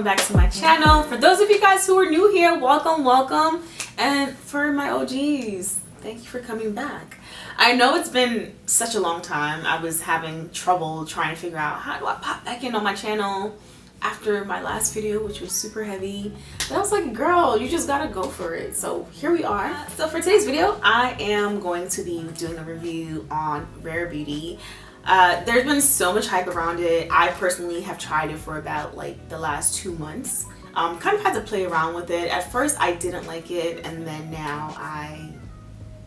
welcome back to my channel. For those of you guys who are new here, welcome. And for my OGs, thank you for coming back. I know it's been such a long time. I was having trouble trying to figure out how do I pop back in on my channel after my last video, which was super heavy. But I was like, girl, you just gotta go for it. So here we are. So for today's video, I am going to be doing a review on Rare Beauty. There's been so much hype around it. I personally have tried it for about like the last 2 months. Kind of had to play around with it. At first I didn't like it, and then now I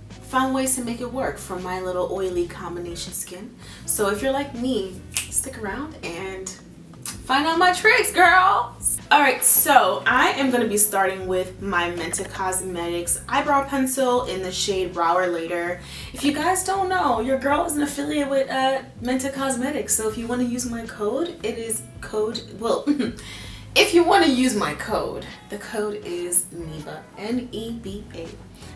found ways to make it work for my little oily combination skin. So if you're like me, stick around and find out my tricks, girl. Alright, so I am going to be starting with my Mented Cosmetics eyebrow pencil in the shade Brow or Later. If you guys don't know, your girl is an affiliate with Mented Cosmetics, so if you want to use my code, it is code, well, if you want to use my code, the code is NEBA, N-E-B-A.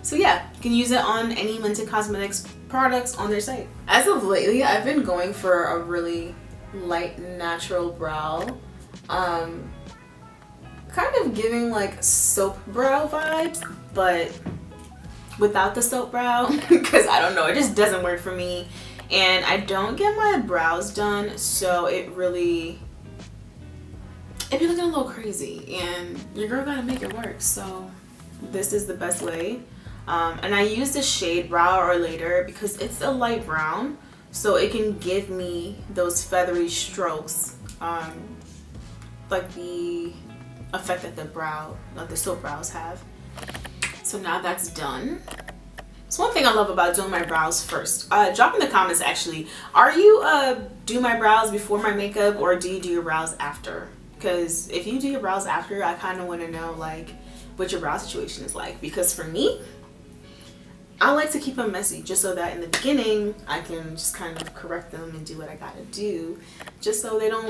So yeah, you can use it on any Mented Cosmetics products on their site. As of lately, I've been going for a really light natural brow. Kind of giving like soap brow vibes, but without the soap brow, because I don't know, it just doesn't work for me, and I don't get my brows done, so it be looking a little crazy, and your girl gotta make it work. So this is the best way. And I use the shade Brow or Later because it's a light brown, so it can give me those feathery strokes, like the effect that the soap brows have. So now that's done. So one thing I love about doing my brows first, drop in the comments actually, are you do my brows before my makeup, or do you do your brows after? Because if you do your brows after, I kind of want to know like what your brow situation is like, because for me, I like to keep them messy just so that in the beginning I can just kind of correct them and do what I gotta do, just so they don't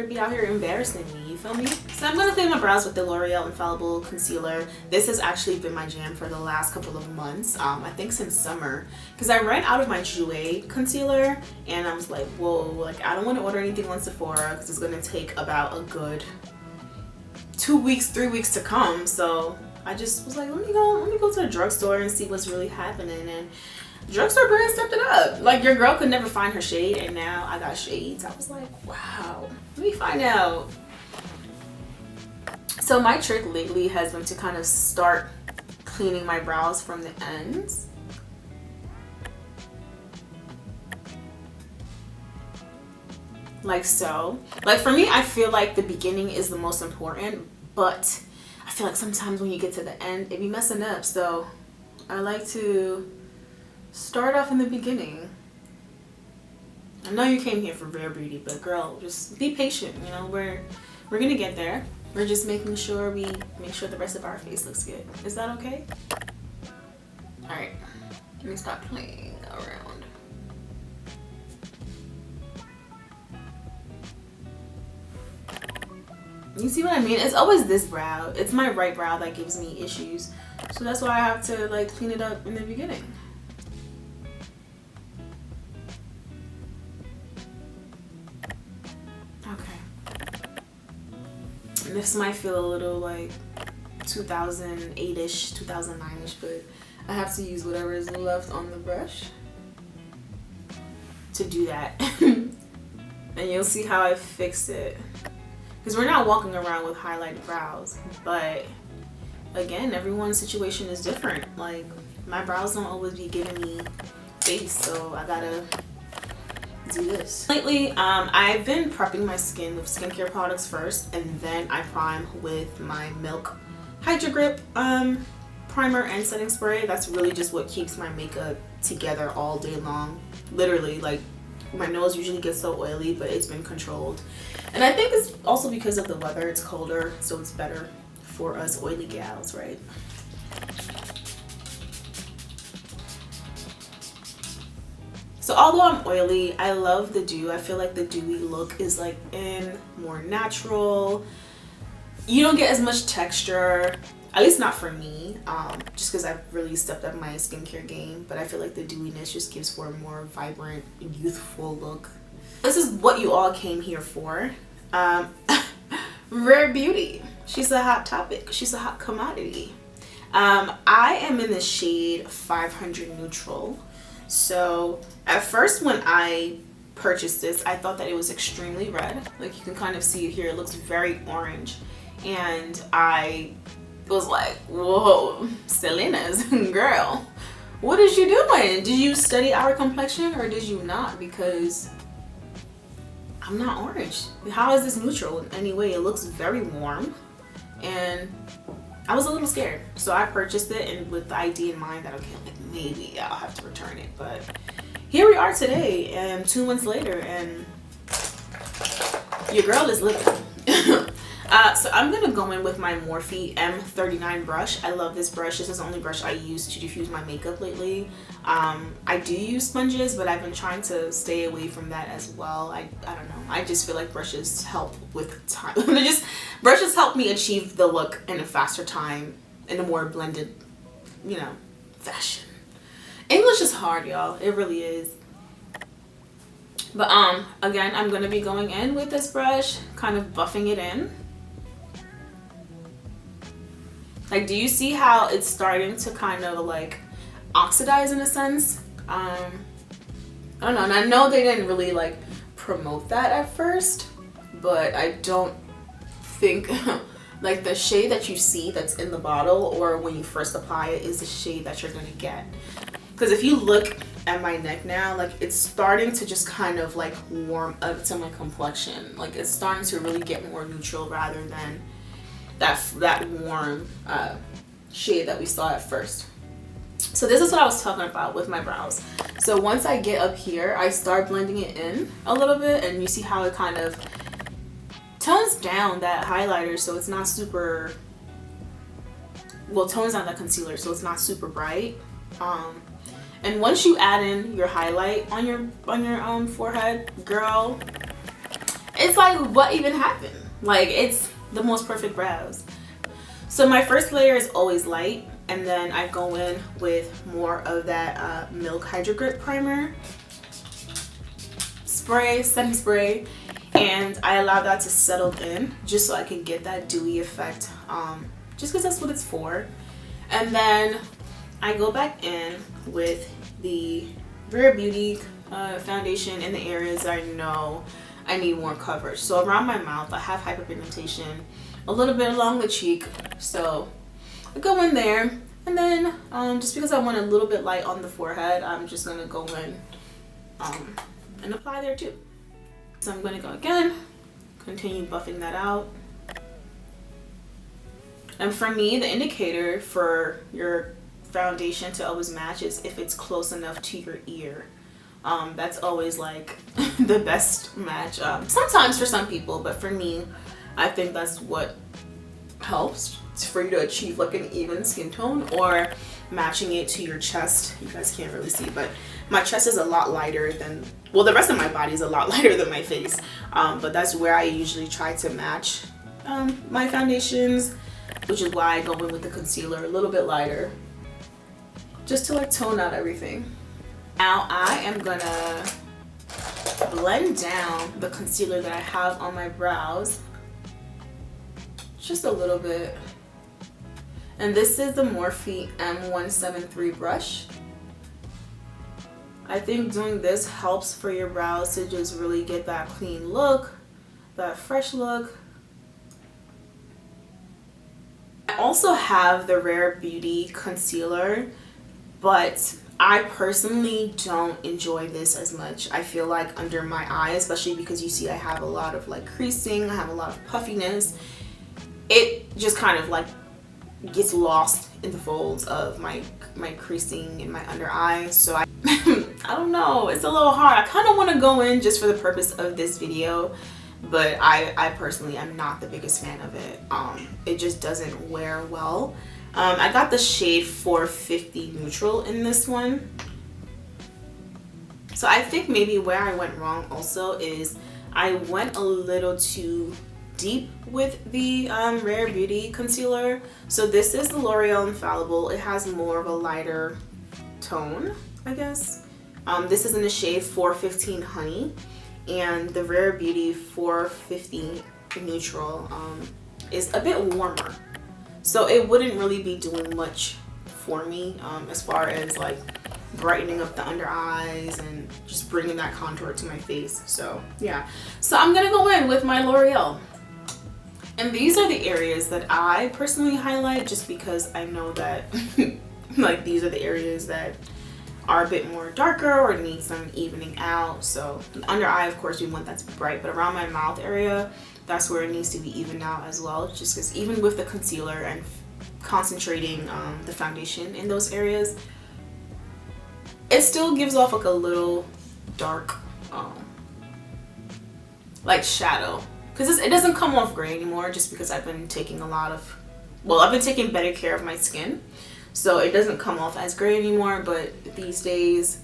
be out here embarrassing me, you feel me? So I'm gonna clean my brows with the L'Oreal Infallible Concealer. This has actually been my jam for the last couple of months, I think since summer, because I ran out of my Jouer concealer and I was like, whoa, like I don't want to order anything on Sephora because it's gonna take about a good 2 weeks, 3 weeks to come. So I just was like, let me go to the drugstore and see what's really happening. And drugstore brand stepped it up. Like, your girl could never find her shade, and now I got shades. I was like, wow, let me find out. So my trick lately has been to kind of start cleaning my brows from the ends. Like so. Like for me, I feel like the beginning is the most important, but I feel like sometimes when you get to the end, it be messing up. So I like to start off in the beginning. I know you came here for Rare Beauty, but girl, just be patient. You know, we're gonna get there. We're just making sure we make sure the rest of our face looks good. Is that okay? All right, let me stop playing around. You see what I mean? It's always this brow. It's my right brow that gives me issues. So that's why I have to like clean it up in the beginning. Okay. And this might feel a little like 2008-ish, 2009-ish, but I have to use whatever is left on the brush to do that. And you'll see how I fix it. Because we're not walking around with highlighted brows, but again, everyone's situation is different. Like, my brows don't always be giving me face, so I gotta do this. Lately, I've been prepping my skin with skincare products first, and then I prime with my Milk Hydro Grip primer and setting spray. That's really just what keeps my makeup together all day long. Literally, like, my nose usually gets so oily, but it's been controlled. And I think it's also because of the weather. It's colder, so it's better for us oily gals, right? So although I'm oily, I love the dew. I feel like the dewy look is like more natural. You don't get as much texture, at least not for me, just because I've really stepped up my skincare game. But I feel like the dewiness just gives for a more vibrant, youthful look. This is what you all came here for. Rare Beauty. She's a hot topic. She's a hot commodity. I am in the shade 500 Neutral. So at first when I purchased this, I thought that it was extremely red. Like you can kind of see it here. It looks very orange. And I was like, whoa, Selena's girl, what is you doing? Did you study our complexion or did you not? Because I'm not orange. How is this neutral in any way? It looks very warm. And I was a little scared. So I purchased it and with the idea in mind that, okay, like maybe I'll have to return it. But here we are today and 2 months later and your girl is living. So I'm going to go in with my Morphe M39 brush. I love this brush. This is the only brush I use to diffuse my makeup lately. I do use sponges, but I've been trying to stay away from that as well. I don't know. I just feel like brushes help with time. Brushes help me achieve the look in a faster time, in a more blended, you know, fashion. English is hard, y'all. It really is. But again, I'm going to be going in with this brush, kind of buffing it in. Like, do you see how it's starting to kind of like oxidize in a sense? I don't know. And I know they didn't really like promote that at first, but I don't think like the shade that you see that's in the bottle or when you first apply it is the shade that you're going to get. Because if you look at my neck now, like it's starting to just kind of like warm up to my complexion. Like it's starting to really get more neutral rather than that warm shade that we saw at first. So this is what I was talking about with my brows. So once I get up here, I start blending it in a little bit and you see how it kind of tones down that highlighter so it's not super, well, tones down that concealer so it's not super bright. And once you add in your highlight on your forehead, girl, it's like what even happened? Like it's the most perfect brows. So my first layer is always light and then I go in with more of that Milk Hydro Grip primer spray, setting spray, and I allow that to settle in just so I can get that dewy effect, just because that's what it's for. And then I go back in with the Rare Beauty foundation in the areas I know I need more coverage. So around my mouth I have hyperpigmentation, a little bit along the cheek, so I go in there. And then just because I want a little bit light on the forehead, I'm just gonna go in and apply there too. So I'm gonna go again, continue buffing that out. And for me, the indicator for your foundation to always match is if it's close enough to your ear. That's always like the best match. Sometimes for some people, but for me, I think that's what helps for you to achieve like an even skin tone, or matching it to your chest. You guys can't really see, but my chest is a lot lighter than, well, the rest of my body is a lot lighter than my face. But that's where I usually try to match my foundations, which is why I go in with the concealer a little bit lighter, just to like tone out everything. Now I am gonna blend down the concealer that I have on my brows just a little bit. And this is the Morphe M173 brush. I think doing this helps for your brows to just really get that clean look, that fresh look. I also have the Rare Beauty concealer, but I personally don't enjoy this as much. I feel like under my eye, especially because you see I have a lot of like creasing, I have a lot of puffiness, it just kind of like gets lost in the folds of my creasing in my under eye. So I I don't know, it's a little hard. I kind of want to go in just for the purpose of this video, but I personally am not the biggest fan of it. It just doesn't wear well. I got the shade 450 Neutral in this one. So I think maybe where I went wrong also is I went a little too deep with the Rare Beauty concealer. So this is the L'Oreal Infallible. It has more of a lighter tone, I guess. This is in the shade 415 Honey, and the Rare Beauty 450 neutral is a bit warmer. So it wouldn't really be doing much for me as far as like brightening up the under eyes and just bringing that contour to my face. So yeah, so I'm gonna go in with my L'Oreal, and these are the areas that I personally highlight just because I know that like these are the areas that are a bit more darker or need some evening out. So the under eye, of course, we want that to be bright, but around my mouth area, that's where it needs to be evened out as well, just because even with the concealer and concentrating the foundation in those areas, it still gives off like a little dark like shadow, because it doesn't come off gray anymore, just because I've been taking I've been taking better care of my skin, so it doesn't come off as gray anymore. But these days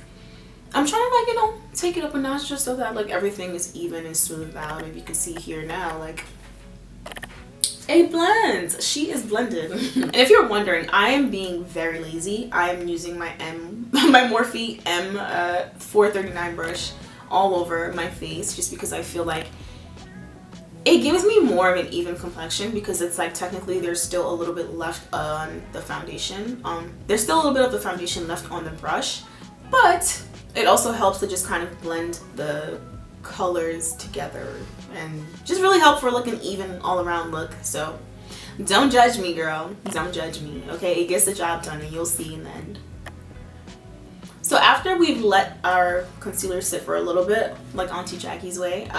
I'm trying to, like, you know, take it up a notch just so that like everything is even and smoothed out. And you can see here now, like, it blends. She is blended. And if you're wondering, I am being very lazy. I am using my Morphe M439 brush all over my face, just because I feel like it gives me more of an even complexion, because it's like technically there's still a little bit left on the foundation. There's still a little bit of the foundation left on the brush, but it also helps to just kind of blend the colors together and just really help for like an even all around look. So don't judge me, girl. Don't judge me, okay? It gets the job done, and you'll see in the end. So after we've let our concealer sit for a little bit, like Auntie Jackie's way,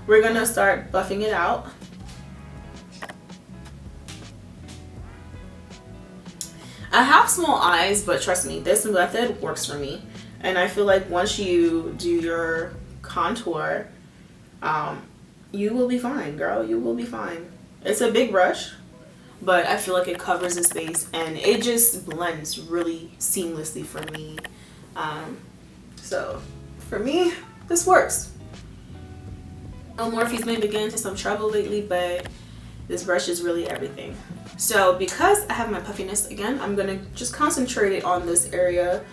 we're gonna start buffing it out. I have small eyes, but trust me, this method works for me. And I feel like once you do your contour, you will be fine, girl. You will be fine. It's a big brush, but I feel like it covers the space and it just blends really seamlessly for me. So for me, this works. Morphe's may be getting into some trouble lately, but this brush is really everything. So because I have my puffiness again, I'm gonna just concentrate it on this area,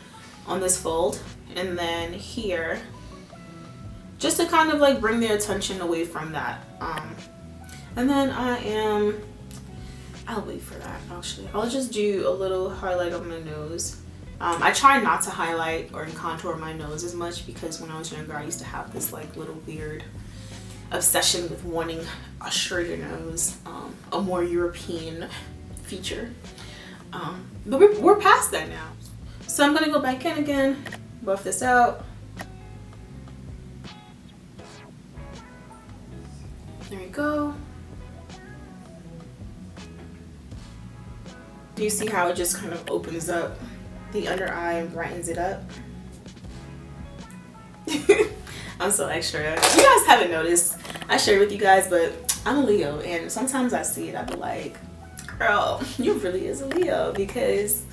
on this fold, and then here, just to kind of like bring the attention away from that. And then I'll wait for that actually. I'll just do a little highlight on my nose. I try not to highlight or contour my nose as much, because when I was younger I used to have this like little weird obsession with wanting a straighter nose, a more European feature. But we're past that now. So I'm gonna go back in again, buff this out. There we go. Do you see how it just kind of opens up the under eye and brightens it up? I'm so extra. You guys haven't noticed, I shared with you guys, but I'm a Leo, and sometimes I see it, I be like, girl, you really is a Leo, because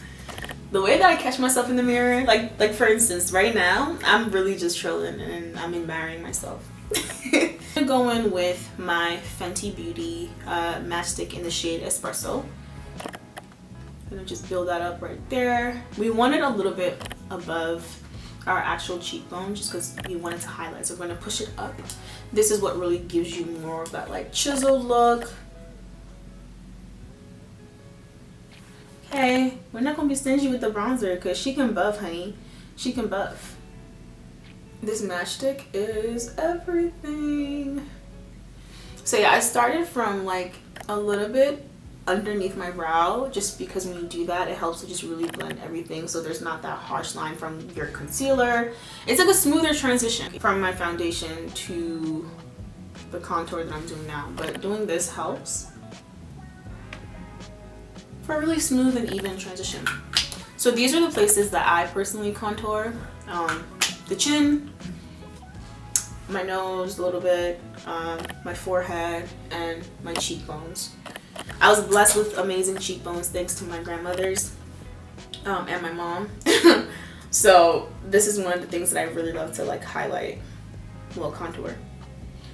the way that I catch myself in the mirror, like for instance, right now, I'm really just trolling and I'm admiring myself. I'm going with my Fenty Beauty matchstick in the shade Espresso. I'm gonna just build that up right there. We want it a little bit above our actual cheekbone, just because we want it to highlight, so we're gonna push it up. This is what really gives you more of that like chiseled look. Okay, we're not gonna be stingy with the bronzer, because she can buff, honey. She can buff. This matchstick is everything. So yeah, I started from like a little bit underneath my brow, just because when you do that, it helps to just really blend everything, so there's not that harsh line from your concealer. It's like a smoother transition from my foundation to the contour that I'm doing now, but doing this helps for a really smooth and even transition. So these are the places that I personally contour. The chin, my nose a little bit, my forehead, and my cheekbones. I was blessed with amazing cheekbones thanks to my grandmothers and my mom. So this is one of the things that I really love to like highlight, a little contour.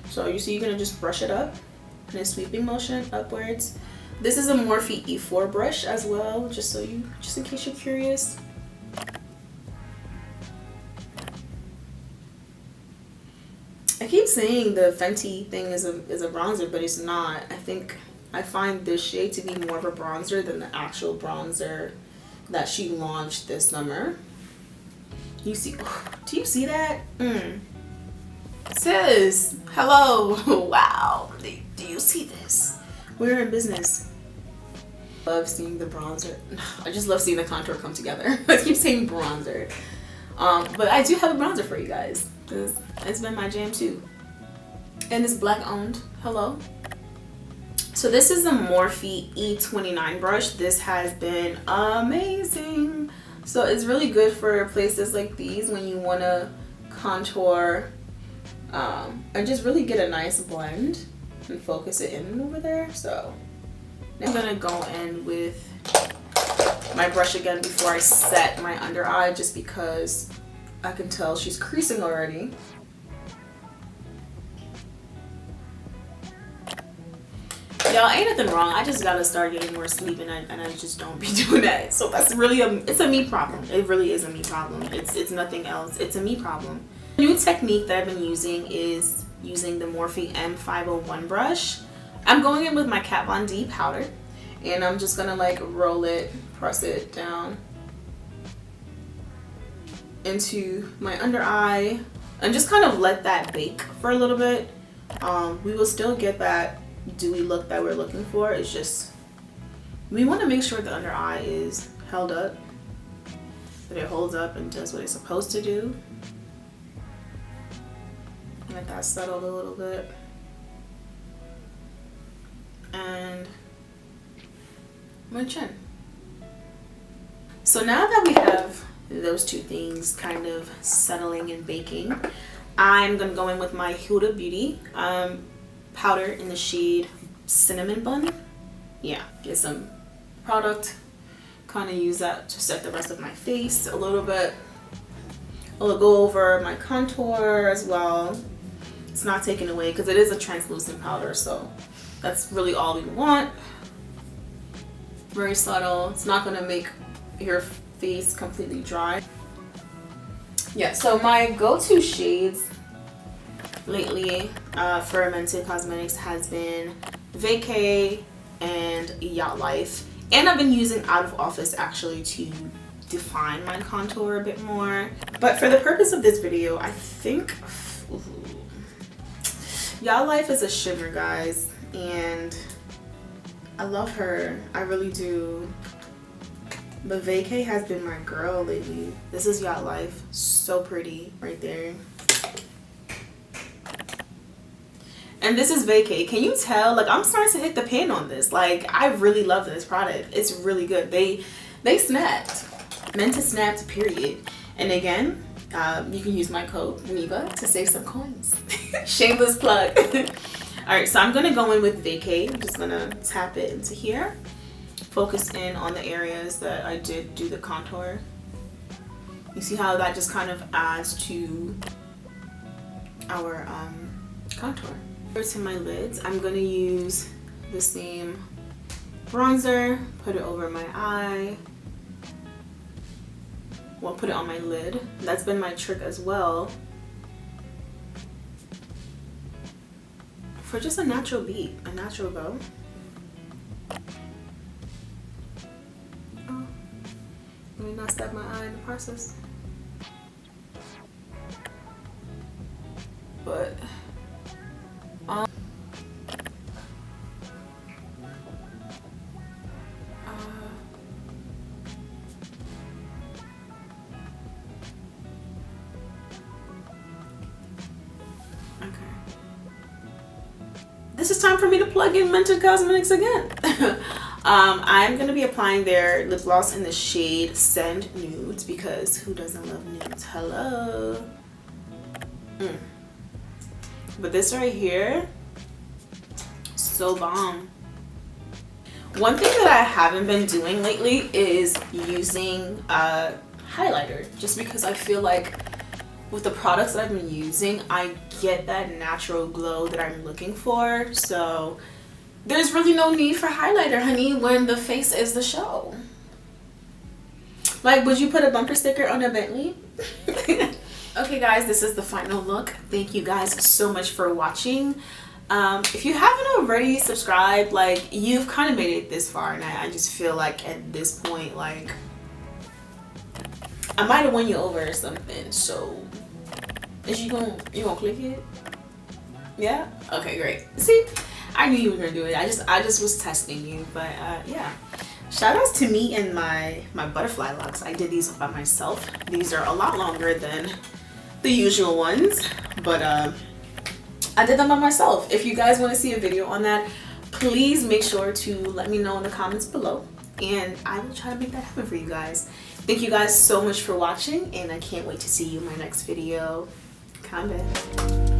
So you see, you're gonna just brush it up in a sweeping motion upwards. This is a Morphe E4 brush as well, just in case you're curious. I keep saying the Fenty thing is a bronzer, but it's not. I find this shade to be more of a bronzer than the actual bronzer that she launched this summer. You see, do you see that? Sis, hello. Wow, do you see this? We're in business. Love seeing the bronzer. I just love seeing the contour come together. I keep saying bronzer. But I do have a bronzer for you guys, because it's been my jam too. And it's black owned. Hello. So this is the Morphe E29 brush. This has been amazing. So it's really good for places like these when you want to contour and just really get a nice blend and focus it in over there. So I'm gonna go in with my brush again before I set my under eye, just because I can tell she's creasing already. Y'all, ain't nothing wrong. I just gotta start getting more sleep, and I just don't be doing that. So that's really it's a me problem. It really is a me problem. It's nothing else. It's a me problem. The new technique that I've been using is using the Morphe M501 brush. I'm going in with my Kat Von D powder, and I'm just gonna like roll it, press it down into my under eye, and just kind of let that bake for a little bit. We will still get that dewy look that we're looking for. It's just we want to make sure the under eye is held up, that it holds up and does what it's supposed to do. Let that settle a little bit. And my chin. So now that we have those two things kind of settling and baking, I'm gonna go in with my Huda Beauty powder in the shade Cinnamon Bun. Yeah, get some product, kind of use that to set the rest of my face a little bit. I'll go over my contour as well. It's not taken away because it is a translucent powder, so that's really all we want. Very subtle. It's not going to make your face completely dry. Yeah, so my go-to shades lately for Mented Cosmetics has been Vacay and Yacht Life, and I've been using Out of Office actually to define my contour a bit more. But for the purpose of this video, I think Yacht Life is a shimmer, guys, and I love her. I really do. But Vacay has been my girl lately. This is Yacht Life. So pretty right there. And this is Vacay. Can you tell? Like, I'm starting to hit the pan on this. Like, I really love this product. It's really good. They snapped. Meant to snapped, period. And again, you can use my code NEBA to save some coins. Shameless plug. Alright, so I'm going to go in with Vacay. I'm just going to tap it into here. Focus in on the areas that I did do the contour. You see how that just kind of adds to our contour. To my lids, I'm going to use the same bronzer, put it over my eye. Well, put it on my lid. That's been my trick as well. For just a natural beat, a natural glow. Oh, let me not stab my eye in the process. But this is time for me to plug in Mented Cosmetics again. I'm going to be applying their lip gloss in the shade Send Nudes, because who doesn't love nudes? Hello. But this right here, so bomb. One thing that I haven't been doing lately is using highlighter, just because I feel like with the products that I've been using, I get that natural glow that I'm looking for. So there's really no need for highlighter, honey, when the face is the show. Like, would you put a bumper sticker on a Bentley? Okay guys, this is the final look. Thank you guys so much for watching. If you haven't already subscribed, like, you've kind of made it this far, and I just feel like at this point, like, I might have won you over or something. So is you gonna click it? Yeah? Okay, great. See, I knew you were gonna do it. I just was testing you. But yeah, shout outs to me and my butterfly locks. I did these by myself. These are a lot longer than the usual ones, but I did them by myself. If you guys want to see a video on that, please make sure to let me know in the comments below, and I will try to make that happen for you guys. Thank you guys so much for watching, and I can't wait to see you in my next video. Comment.